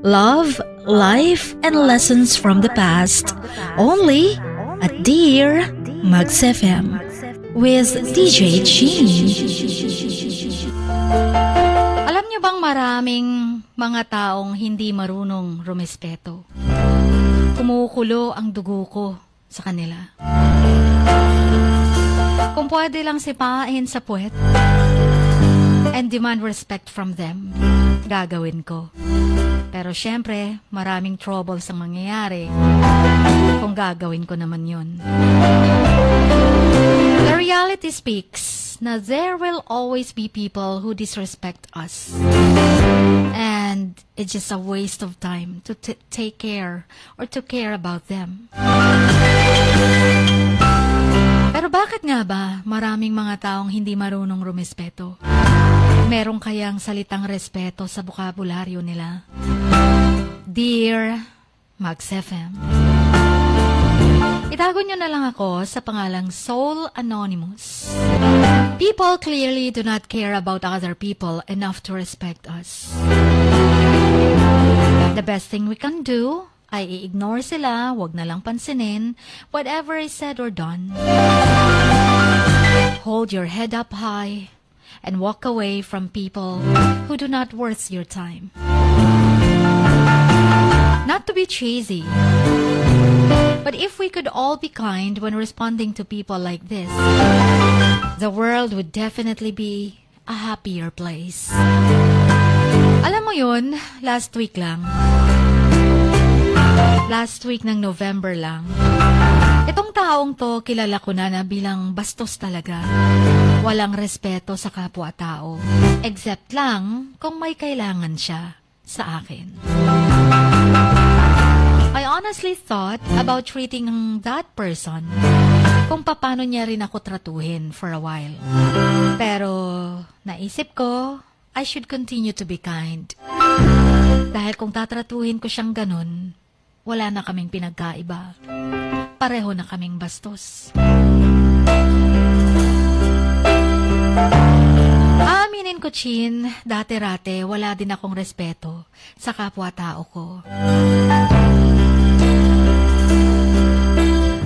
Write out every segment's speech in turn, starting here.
Love, life, and lessons from the past. Only at Dear Mags FM with DJ Chin. Alam niyo bang maraming mga taong hindi marunong rumespeto? Kumukulo ang dugo ko sa kanila. Kung pwede lang sipain sa puwet and demand respect from them, gagawin ko. Pero syempre, maraming troubles ang mangyayari kung gagawin ko naman yun. The reality speaks na there will always be people who disrespect us. And it's just a waste of time to take care or to care about them. Pero bakit nga ba maraming mga taong hindi marunong rumespeto? Meron kayang salitang respeto sa bokabularyo nila? Dear Mags FM. Itago nyo na lang ako sa pangalang Soul Anonymous. People clearly do not care about other people enough to respect us. The best thing we can do ay i-ignore sila, wag na lang pansinin whatever is said or done. Hold your head up high and walk away from people who do not worth your time. Not to be cheesy, but if we could all be kind when responding to people like this, the world would definitely be a happier place. Alam mo yun, last week ng November lang, itong taong to kilala ko na bilang bastos talaga. Walang respeto sa kapwa-tao, except lang kung may kailangan siya sa akin. I honestly thought about treating that person kung paano niya rin ako tratuhin for a while. Pero naisip ko, I should continue to be kind. Dahil kung tatratuhin ko siyang ganun, wala na kaming pinagkaiba. Pareho na kaming bastos. Aminin ko, Chin, dati-rate wala din akong respeto sa kapwa-tao ko.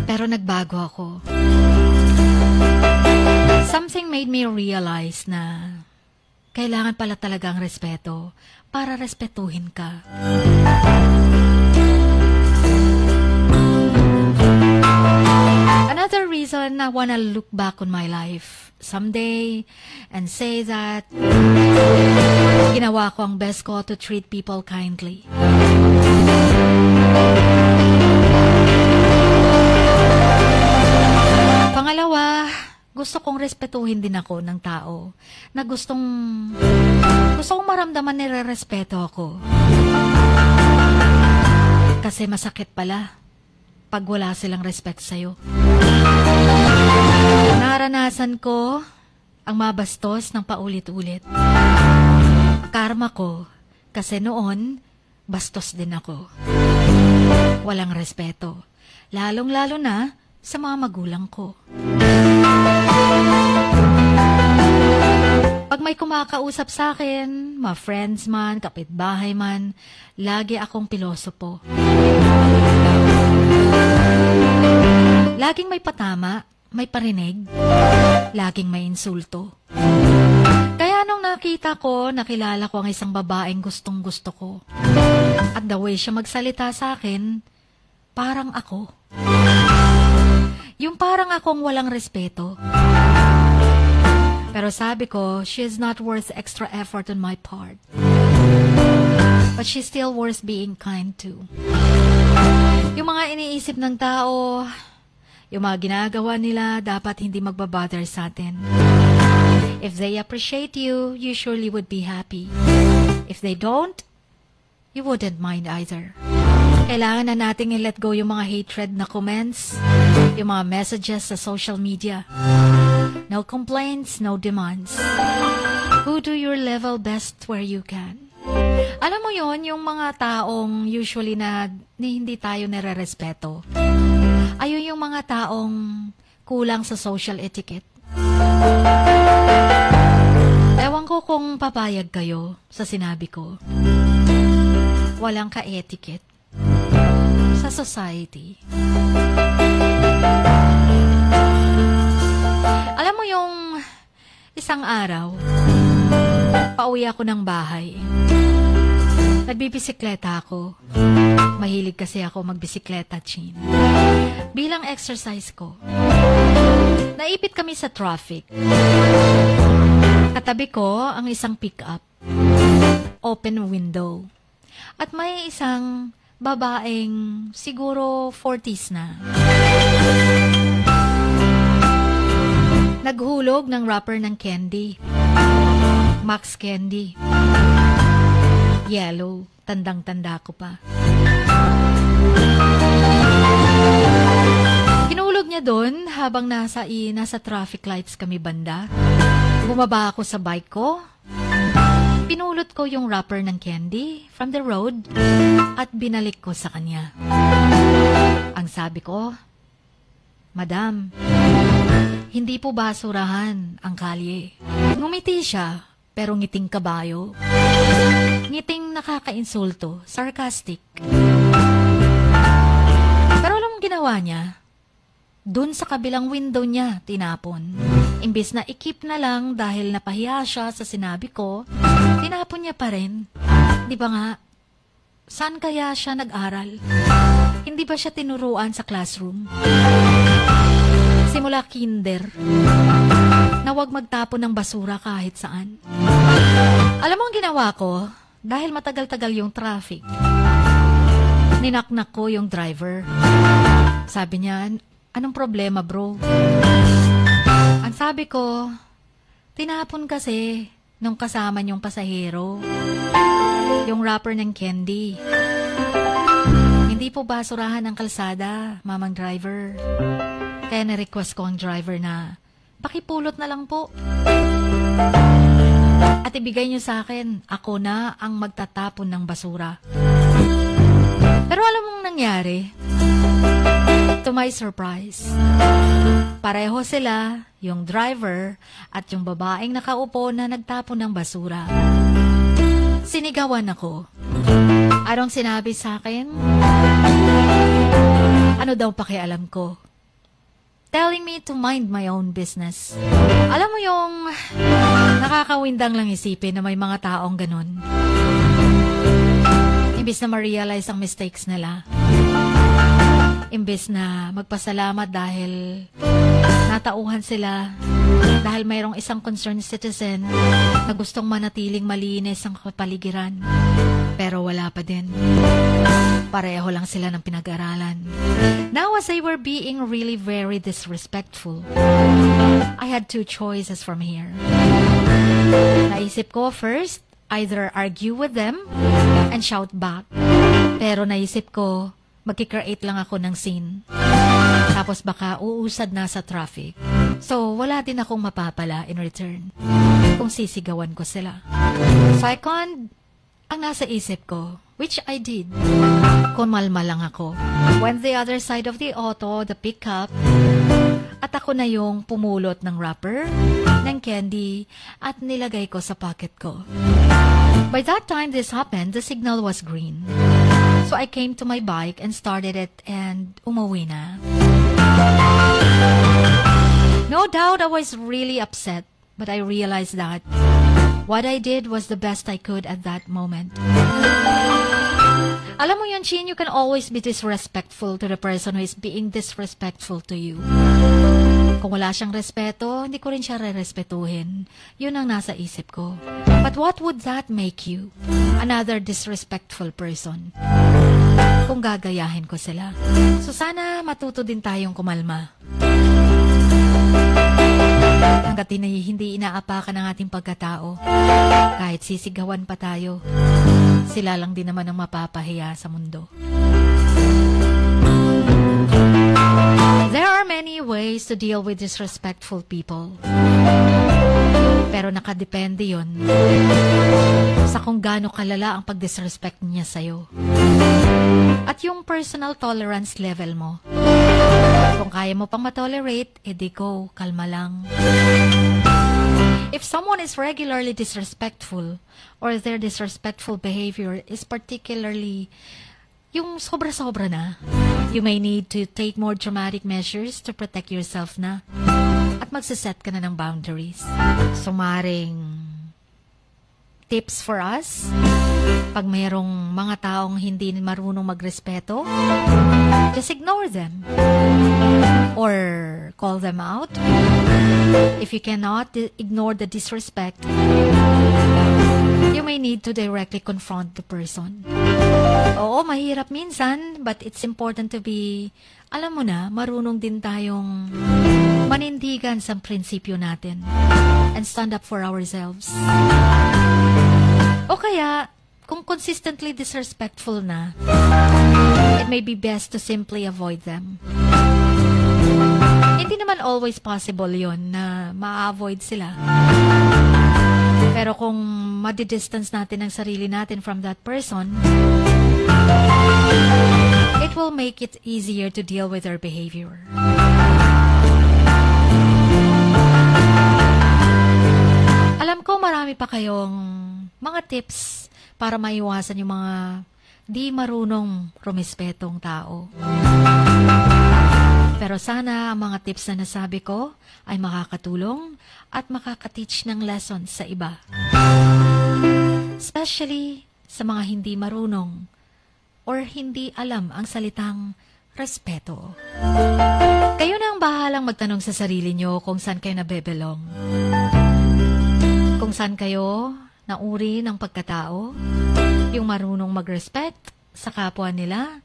Pero nagbago ako. Something made me realize na kailangan pala talagang respeto para respetuhin ka. Another reason I wanna look back on my life someday and say that ginawa ko ang best ko to treat people kindly. Pangalawa, gusto kong respetuhin din ako ng tao na gustong maramdaman nire-respeto ako. Kasi masakit pala pag wala silang respect sa'yo. Naranasan ko ang mabastos ng paulit-ulit. Karma ko, kasi noon, bastos din ako. Walang respeto, lalong-lalo na sa mga magulang ko. Pag may kumakausap sa akin, mga friends man, kapitbahay man, lagi akong pilosopo. Laging may patama, may parinig, laging may insulto. Kaya nung nakita ko, nakilala ko ang isang babaeng gustong-gusto ko. At the way siya magsalita sa akin, parang ako. Yung parang akong walang respeto. Pero sabi ko, she is not worth extra effort on my part. But she's still worth being kind to. Yung mga iniisip ng tao, yung mga ginagawa nila, dapat hindi magbabother sa atin. If they appreciate you, you surely would be happy. If they don't, you wouldn't mind either. Kailangan na nating i-let go yung mga hatred na comments, yung mga messages sa social media. No complaints, no demands. Who do your level best where you can. Alam mo yon, yung mga taong usually na hindi tayo nire-respeto. Ayun yung mga taong kulang sa social etiquette. Ewan ko kung papayag kayo sa sinabi ko. walang ka-etiquette sa society. Alam mo yung isang araw, pauwi ako ng bahay. Nagbibisikleta ako. Mahilig kasi ako magbisikleta, Chin. Bilang exercise ko, naipit kami sa traffic. Katabi ko ang isang pick-up. Open window. At may isang babaeng siguro 40s na. Naghulog ng wrapper ng candy. Max Candy. Yellow. Tandang-tanda ko pa. Hinulog niya doon habang nasa traffic lights kami banda. Bumaba ako sa bike ko. Pinulot ko yung wrapper ng candy from the road at binalik ko sa kanya. Ang sabi ko, Madam, hindi po basurahan ang kalye. Ngumiti siya, pero ngiting kabayo. Ngiting nakakainsulto, sarcastic. Pero alam mong ginawa niya? Doon sa kabilang window niya, tinapon. Imbis na ikip na lang dahil napahiya siya sa sinabi ko, tinapon niya pa rin. Di ba nga, saan kaya siya nag-aral? Hindi ba siya tinuruan sa classroom? Simula kinder, na huwag magtapon ng basura kahit saan. Alam mo ang ginawa ko? Dahil matagal-tagal yung traffic. Ninaknak ko yung driver. Sabi niya, anong problema bro? Ang sabi ko, tinapon kasi nung kasama niyong pasahero yung wrapper ng candy. Hindi po basurahan ang kalsada, mamang driver. Kaya na-request ko ang driver na pakipulot na lang po. At ibigay niyo sa akin, ako na ang magtatapon ng basura. Pero alam mong nangyari? To my surprise, pareho sila, yung driver at yung babaeng nakaupo na nagtapon ng basura. Sinigawan ako. Anong sinabi sa akin? Ano daw pakialam ko? Telling me to mind my own business. Alam mo yung nakakawindang lang isipin na may mga taong ganun. Imbis na ma-realize ang mistakes nila. Imbis na magpasalamat dahil natauhan sila. Dahil mayroong isang concerned citizen na gustong manatiling malinis ang kapaligiran. Pero wala pa din. Pareho lang sila ng pinag-aralan. Now as they were being really very disrespectful, I had two choices from here. Naisip ko first, either argue with them and shout back. Pero naisip ko, magkikreate lang ako ng scene. Tapos baka uusad na sa traffic. So wala din akong mapapala in return kung sisigawan ko sila. Second, ang nasa isip ko, which I did, kumalma lang ako. Went the other side of the auto, the pickup, at ako na yung pumulot ng wrapper, ng candy, at nilagay ko sa pocket ko. By that time this happened, the signal was green. So I came to my bike and started it and umuwi na. No doubt I was really upset, but I realized that what I did was the best I could at that moment. Alam mo yun, Chin, you can always be disrespectful to the person who is being disrespectful to you. Kung wala siyang respeto, hindi ko rin siya re-respetuhin. Yun ang nasa isip ko. But what would that make you? Another disrespectful person. Kung gagayahin ko sila. So sana matuto din tayong kumalma. Hanggat hindi inaapakan ang ating pagkatao, kahit sisigawan pa tayo, sila lang din naman ang mapapahiya sa mundo. There are many ways to deal with disrespectful people. Pero nakadepende yon sa kung gaano kalala ang pag-disrespect niya sa'yo. At yung personal tolerance level mo. Kung kaya mo pang matolerate, edi go, kalma lang. If someone is regularly disrespectful or their disrespectful behavior is particularly yung sobra-sobra na, you may need to take more dramatic measures to protect yourself na at magsaset ka na ng boundaries. Sumaring tips for us, pag mayroong mga taong hindi marunong magrespeto, just ignore them or call them out. If you cannot ignore the disrespect, you may need to directly confront the person. Oo, mahirap minsan, but it's important to be, alam mo na, marunong din tayong manindigan sa prinsipyo natin and stand up for ourselves. O kaya, kung consistently disrespectful na, it may be best to simply avoid them. Hindi naman always possible yon na ma-avoid sila. Pero kung madi-distance natin ang sarili natin from that person, it will make it easier to deal with their behavior. Alam ko marami pa kayong mga tips para maiwasan yung mga di marunong rumespetong tao. Pero sana ang mga tips na nasabi ko ay makakatulong at makaka-teach ng lessons sa iba. Especially sa mga hindi marunong or hindi alam ang salitang respeto. Kayo na ang bahalang magtanong sa sarili nyo kung saan kayo nabebelong. Kung saan kayo nauri ng pagkatao, yung marunong mag-respect sa kapwa nila,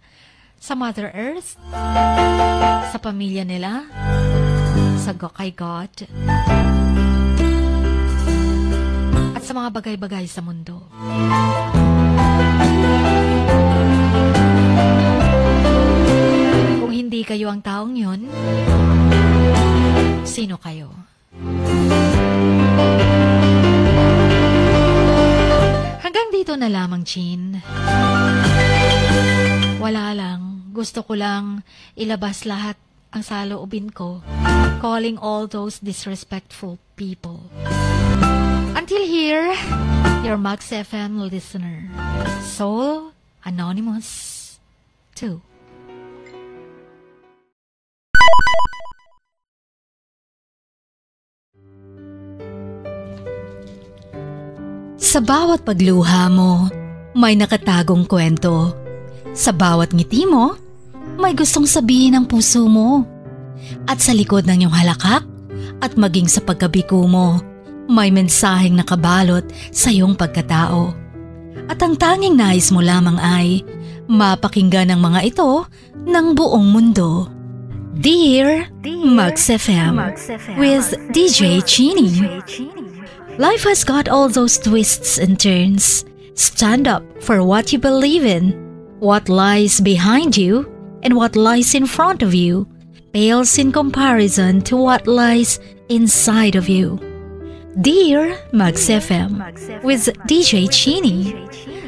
sa Mother Earth, sa pamilya nila, sa kay God, at sa mga bagay-bagay sa mundo. Kung hindi kayo ang taong yun, sino kayo? Hanggang dito na lamang, Chin. Wala lang. Gusto ko lang ilabas lahat ang saloobin ko, calling all those disrespectful people. Until here, your Max FM listener, Soul Anonymous 2. Sa bawat pagluha mo, may nakatagong kwento. Sa bawat ngiti mo, may gustong sabihin ang puso mo. At sa likod ng iyong halakak at maging sa pagkabiko mo, may mensaheng nakabalot sa iyong pagkatao. At ang tanging nais mo lamang ay mapakinggan ang mga ito ng buong mundo. Dear Max FM with DJ Chini. Life has got all those twists and turns. Stand up for what you believe in. What lies behind you and what lies in front of you pales in comparison to what lies inside of you. Dear Max FM with DJ Chini.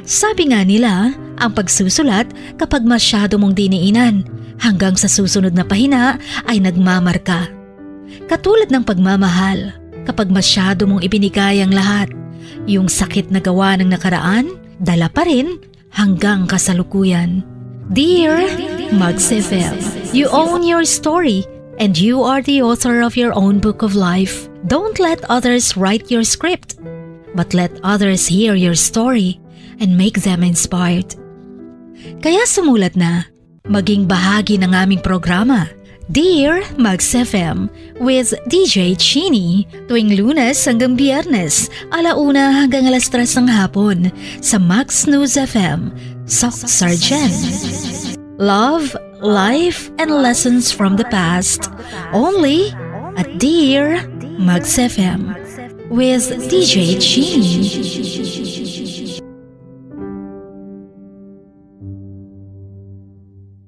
Sabi nga nila, ang pagsusulat kapag masyado mong diniinan hanggang sa susunod na pahina ay nagmamarka. Katulad ng pagmamahal, kapag masyado mong ibinigay ang lahat, yung sakit na gawa ng nakaraan, dala pa rin hanggang kasalukuyan. Dear Max FM, you own your story and you are the author of your own book of life. Don't let others write your script, but let others hear your story and make them inspired. Kaya sumulat na, maging bahagi ng aming programa, Dear Max FM with DJ Chini, tuwing Lunes hanggang Biyernes, 1:00 hanggang 3:00 ng hapon sa Max News FM, Sock Sargent. Love, life, and lessons from the past, only at Dear Max FM with DJ Chini.